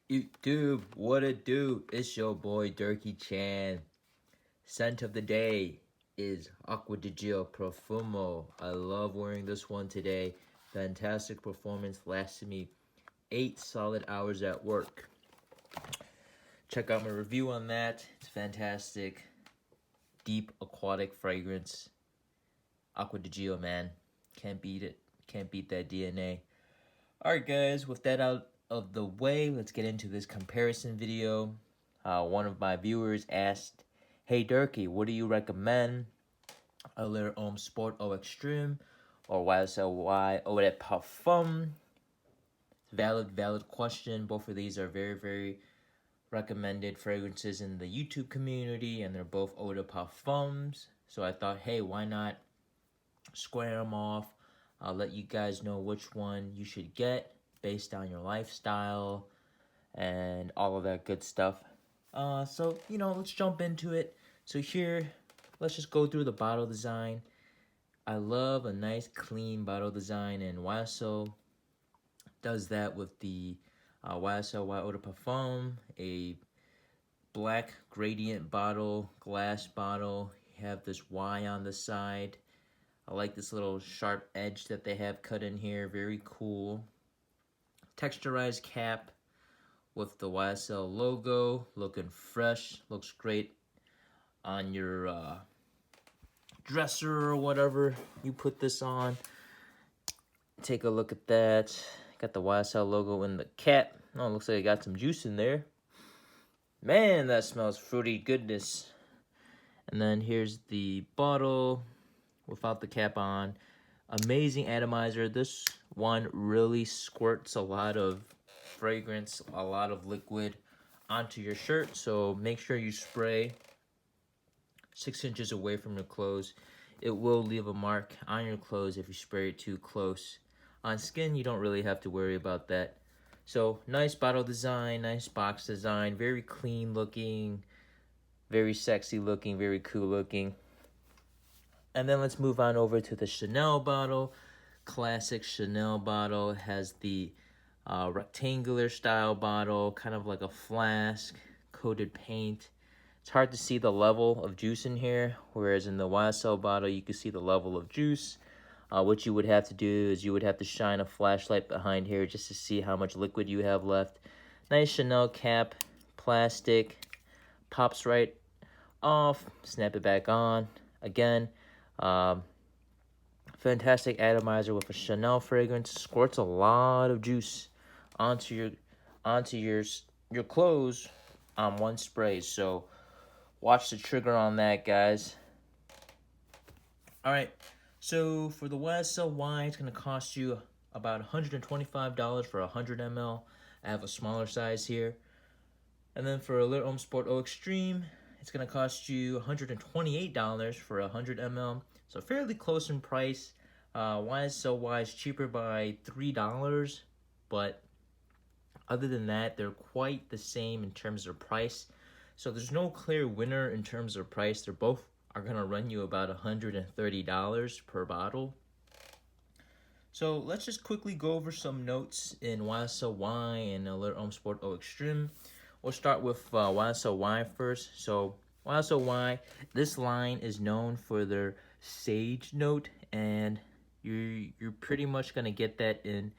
YouTube, what it do? It's your boy Durkee Chan. Scent of the day is Acqua di Gio Profumo. I love wearing this one today. Fantastic performance, lasted me 8 solid hours at work. Check out my review on that. It's fantastic. Deep aquatic fragrance. Acqua di Gio, man. Can't beat it. Can't beat that DNA. Alright guys, with that out of the way, let's get into this comparison video. One of my viewers asked, "Hey Durkee, what do you recommend? Allure Homme Sport Eau Extreme or YSL Y EDP Parfum?" Valid question. Both of these are very recommended fragrances in the YouTube community, and they're both eau de parfums. So I thought, hey, why not square them off? I'll let you guys know which one you should get based on your lifestyle and all of that good stuff. So, let's jump into it. So here, let's just go through the bottle design. I love a nice clean bottle design, and YSL does that with the YSL Y Eau de Parfum, a black gradient bottle, glass bottle. You have this Y on the side. I like this little sharp edge that they have cut in here. Very cool. Texturized cap with the YSL logo. Looking fresh. Looks great on your dresser or whatever you put this on. Take a look at that. Got the YSL logo in the cap. Oh, looks like it got some juice in there. Man, that smells fruity goodness. And then here's the bottle without the cap on. Amazing atomizer. This one really squirts a lot of fragrance, a lot of liquid onto your shirt. So make sure you spray 6 inches away from your clothes. It will leave a mark on your clothes if you spray it too close. On skin, you don't really have to worry about that. So nice bottle design, nice box design, very clean looking, very sexy looking, very cool looking. And then let's move on over to the Chanel bottle. Classic Chanel bottle. It has the rectangular style bottle, kind of like a flask, coated paint. It's hard to see the level of juice in here, whereas in the YSL bottle, you can see the level of juice. What you would have to do is you would have to shine a flashlight behind here just to see how much liquid you have left. Nice Chanel cap, plastic, pops right off, snap it back on. Again, fantastic atomizer with a Chanel fragrance. Squirts a lot of juice onto your clothes on one spray. So watch the trigger on that, guys. All right. So for the YSL Y, it's going to cost you about $125 for 100 ml. I have a smaller size here. And then for Allure Homme Sport Eau Extreme, it's going to cost you $128 for 100 ml. So fairly close in price. YSL Y is cheaper by $3. But other than that, they're quite the same in terms of price. So there's no clear winner in terms of price. They're both are going to run you about $130 per bottle. So let's just quickly go over some notes in YSL Y and Allure Homme Sport Eau Extreme. We'll start with YSL Y first. So YSL Y, this line is known for their sage note, and you're pretty much going to get that in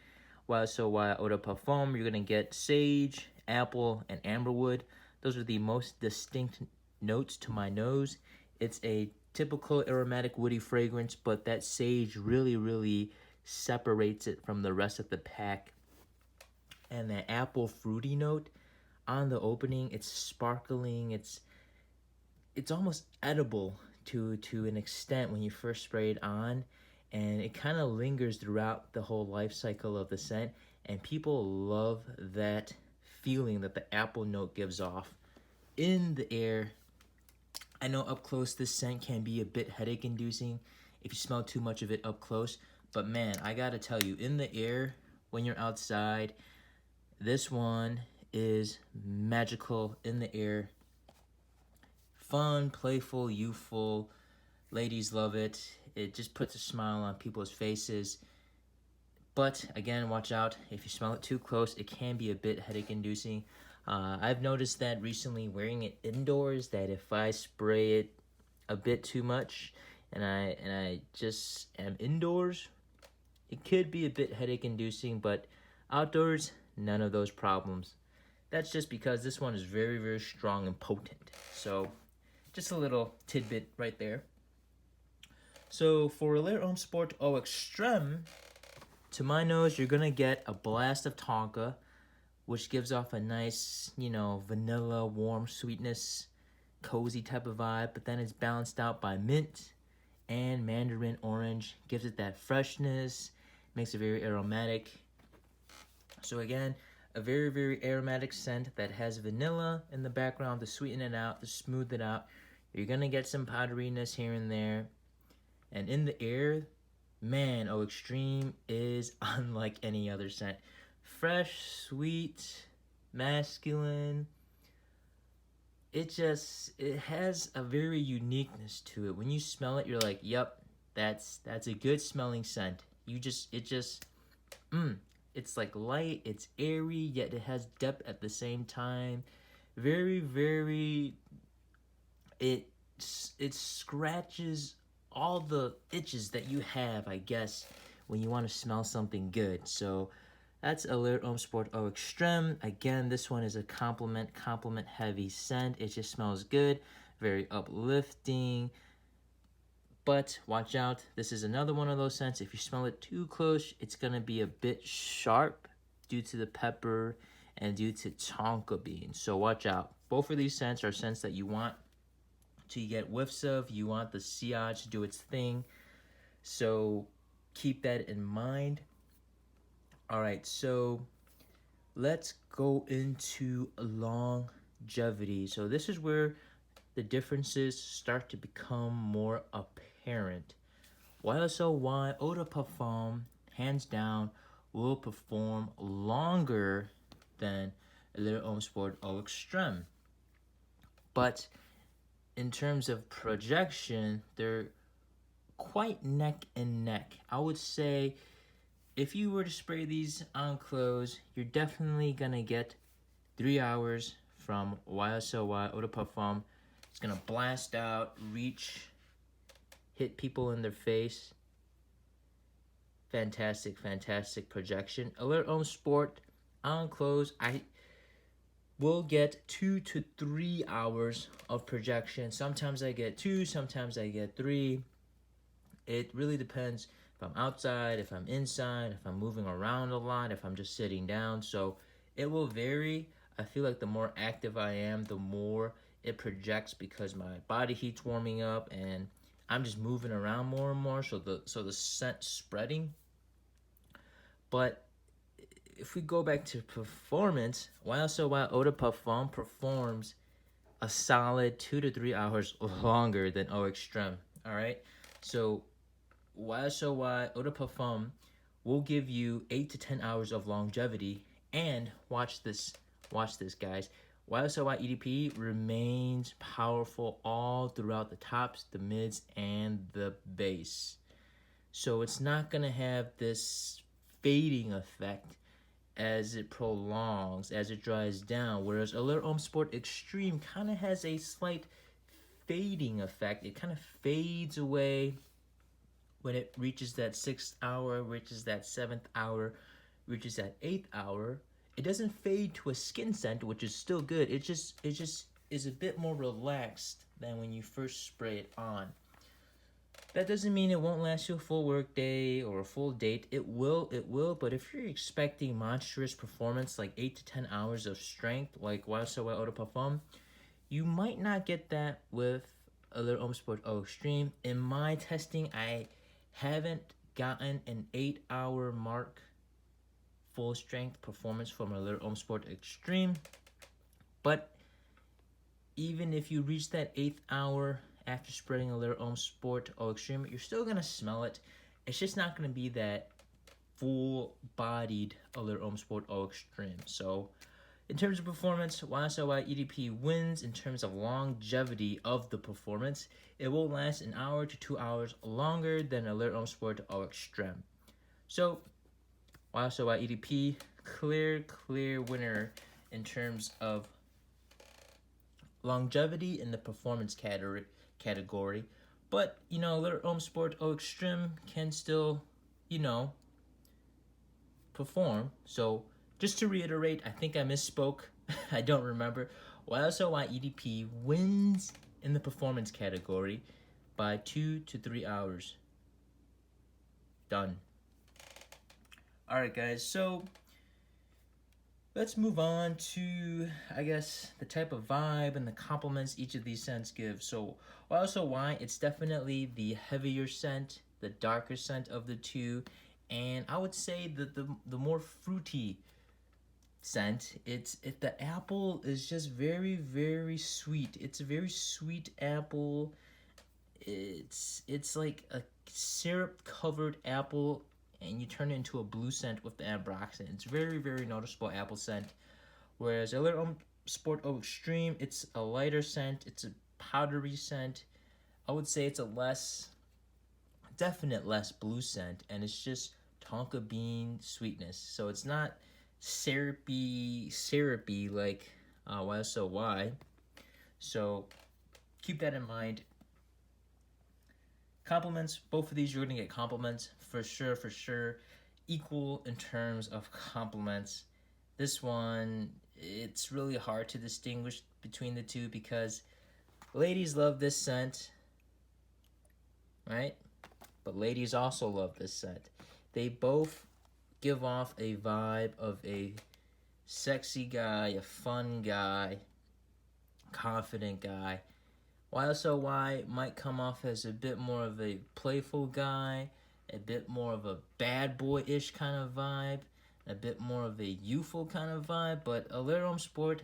YSL Y Eau de Parfum. You're going to get sage, apple, and amberwood. Those are the most distinct notes to my nose. It's a typical aromatic woody fragrance, but that sage really separates it from the rest of the pack. And that apple fruity note on the opening, it's sparkling, it's almost edible to an extent when you first spray it on, and it kind of lingers throughout the whole life cycle of the scent, and people love that feeling that the apple note gives off in the air. I know up close this scent can be a bit headache inducing if you smell too much of it up close, but man, I gotta tell you, in the air, when you're outside, this one is magical in the air. Fun, playful, youthful. Ladies love it. It just puts a smile on people's faces. But again, watch out. If you smell it too close, it can be a bit headache inducing. I've noticed that recently wearing it indoors, that if I spray it a bit too much and I just am indoors, it could be a bit headache inducing, but outdoors, none of those problems. That's just because this one is very, very strong and potent. So just a little tidbit right there. So for Allure Homme Sport Eau Extreme, to my nose, you're gonna get a blast of tonka, which gives off a nice, vanilla, warm sweetness, cozy type of vibe, but then it's balanced out by mint and mandarin orange. Gives it that freshness, makes it very aromatic. So again, a very, very aromatic scent that has vanilla in the background to sweeten it out, to smooth it out. You're gonna get some powderiness here and there. And in the air, man, Eau Extreme is unlike any other scent. Fresh, sweet, masculine. It has a very uniqueness to it. When you smell it, you're like, yep, that's a good smelling scent. It's like light, it's airy, yet it has depth at the same time. Very, very, it scratches all the itches that you have, I guess, when you want to smell something good. So that's Allure Homme Sport Eau Extreme. Again, this one is a compliment heavy scent. It just smells good, very uplifting. But watch out, this is another one of those scents. If you smell it too close, it's gonna be a bit sharp due to the pepper and due to tonka bean. So watch out. Both of these scents are scents that you want to get whiffs of. You want the sillage to do its thing. So keep that in mind. All right, so let's go into longevity. So this is where the differences start to become more apparent. YSL Y Eau de Parfum, hands down, will perform longer than Allure Homme Sport Eau Extreme. But in terms of projection, they're quite neck and neck. I would say if you were to spray these on clothes, you're definitely gonna get 3 hours from YSL Y Eau de Parfum. It's gonna blast out, reach, hit people in their face. Fantastic, fantastic projection. Allure Homme Sport on clothes, I will get 2 to 3 hours of projection. Sometimes I get 2, sometimes I get 3. It really depends if I'm outside, if I'm inside, if I'm moving around a lot, if I'm just sitting down. So it will vary. I feel like the more active I am, the more it projects because my body heat's warming up and I'm just moving around more and more. So the scent spreading. But if we go back to performance, YSL Y Eau de Parfum performs a solid 2 to 3 hours longer than Eau Extreme. All right, so YSL Y Eau de Parfum will give you 8 to 10 hours of longevity. And watch this, guys. YSL Y EDP remains powerful all throughout the tops, the mids, and the base. So it's not gonna have this fading effect as it prolongs, as it dries down. Whereas Allure Homme Sport Extreme kind of has a slight fading effect. It kind of fades away when it reaches that 6th hour, reaches that 7th hour, reaches that 8th hour. It doesn't fade to a skin scent, which is still good. It just is a bit more relaxed than when you first spray it on. That doesn't mean it won't last you a full work day or a full date. It will, but if you're expecting monstrous performance like 8 to 10 hours of strength like YSL Y Eau de Parfum, you might not get that with Allure Homme Sport Eau Extreme. In my testing, I haven't gotten an 8-hour mark full strength performance from Allure Homme Sport Extreme. But even if you reach that 8th hour after spraying Allure Homme Sport Eau Extreme, you're still gonna smell it. It's just not gonna be that full-bodied Allure Homme Sport Eau Extreme. So in terms of performance, YSL Y EDP wins. In terms of longevity of the performance, it will last an hour to 2 hours longer than Allure Homme Sport Eau Extreme. So YSL Y EDP, clear winner in terms of longevity in the performance category. But, you know, Allure Homme Sport Eau Extreme can still, you know, perform. So, just to reiterate, I think I misspoke. I don't remember. YSL Y EDP wins in the performance category by 2 to 3 hours. Done. Alright, guys, so let's move on to, I guess, the type of vibe and the compliments each of these scents give. So, YSL Y, it's definitely the heavier scent, the darker scent of the two, and I would say that the more fruity scent. The apple is just very sweet. It's a very sweet apple. It's like a syrup covered apple, and you turn it into a blue scent with the ambroxan. It's very noticeable apple scent. Whereas Allure Sport Eau Extreme, it's a lighter scent. It's a powdery scent. I would say it's a definite less blue scent, and it's just tonka bean sweetness. So it's not syrupy like YSL Y. So keep that in mind. Compliments, both of these you're gonna get compliments for sure. Equal in terms of compliments. This one, it's really hard to distinguish between the two because ladies love this scent, right? But ladies also love this scent. They both give off a vibe of a sexy guy, a fun guy, confident guy. YSL Y might come off as a bit more of a playful guy, a bit more of a bad boy-ish kind of vibe, a bit more of a youthful kind of vibe, but Allure Homme Sport,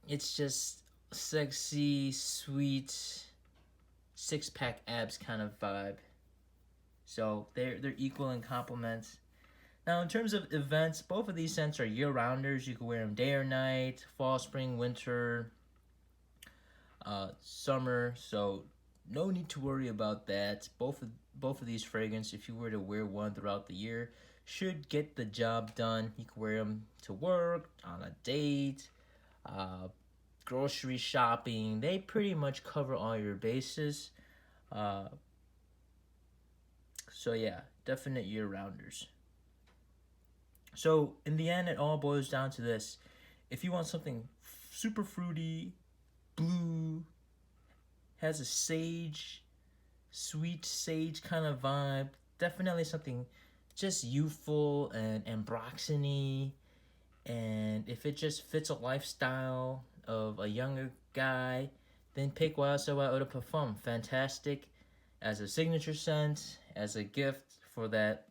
it's just sexy, sweet, six-pack abs kind of vibe. So they're equal in compliments. Now, in terms of events, both of these scents are year-rounders. You can wear them day or night, fall, spring, winter, summer. So no need to worry about that. Both of these fragrances, if you were to wear one throughout the year, should get the job done. You can wear them to work, on a date, grocery shopping. They pretty much cover all your bases. So yeah, definite year-rounders. So in the end, it all boils down to this. If you want something super fruity, blue, has a sweet sage kind of vibe, definitely something just youthful and ambroxany, and if it just fits a lifestyle of a younger guy, then pick YSL Y Eau de Parfum. Fantastic as a signature scent, as a gift for that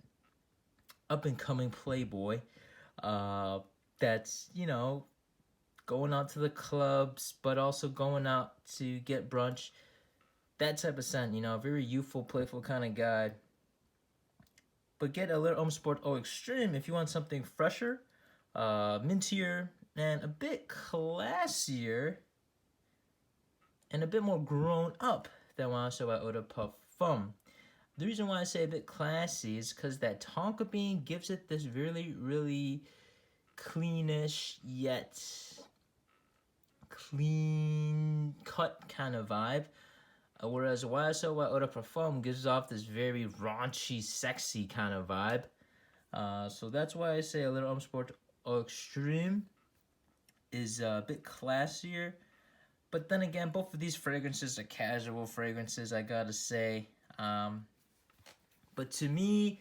up-and-coming playboy that's, you know, going out to the clubs, but also going out to get brunch. That type of scent, you know, very youthful, playful kind of guy. But get Allure Homme Sport Eau Extreme if you want something fresher, mintier, and a bit classier, and a bit more grown up than YSL Y Eau de Parfum. The reason why I say a bit classy is because that tonka bean gives it this really cleanish yet clean cut kind of vibe. Whereas YSL Y Eau de Parfum gives off this very raunchy, sexy kind of vibe. So that's why I say Allure Homme Sport Eau Extreme is a bit classier. But then again, both of these fragrances are casual fragrances, I gotta say. But to me,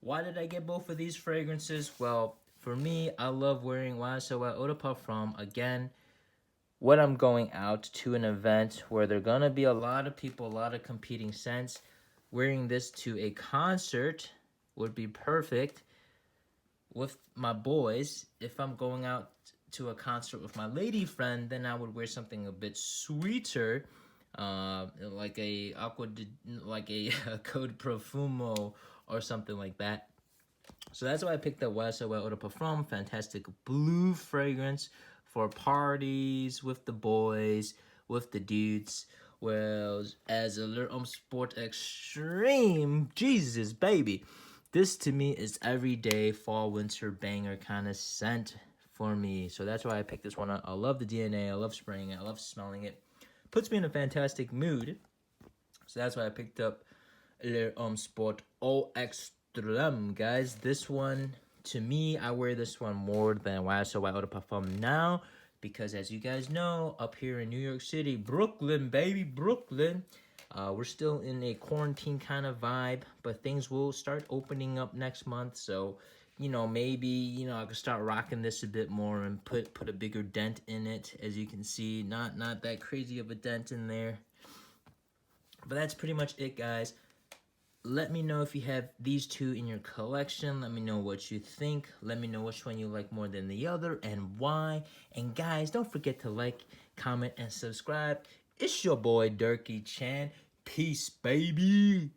why did I get both of these fragrances? Well, for me, I love wearing YSL Y Eau de Parfum. Again, when I'm going out to an event where there are gonna be a lot of people, a lot of competing scents, wearing this to a concert would be perfect. With my boys, if I'm going out to a concert with my lady friend, then I would wear something a bit sweeter, like a Code Profumo or something like that. So that's why I picked up YSL Y Eau de Parfum. Fantastic blue fragrance for parties with the boys, with the dudes. Well, as Allure Homme Sport Extreme, Jesus baby, This to me is everyday fall winter banger kind of scent for me. So that's why I picked this one up. I love the DNA. I love spraying it. I love smelling it. Puts me in a fantastic mood. So that's why I picked up Le Homme Sport Eau Extreme, guys. This one, to me, I wear this one more than YSL Y EDP now. Because as you guys know, up here in New York City, Brooklyn, baby, Brooklyn, we're still in a quarantine kind of vibe, but things will start opening up next month. So, you know, maybe, I could start rocking this a bit more and put a bigger dent in it. As you can see, not that crazy of a dent in there. But that's pretty much it, guys. Let me know if you have these two in your collection. Let me know what you think. Let me know which one you like more than the other and why. And guys, don't forget to like, comment, and subscribe. It's your boy, Durkee Chan. Peace, baby.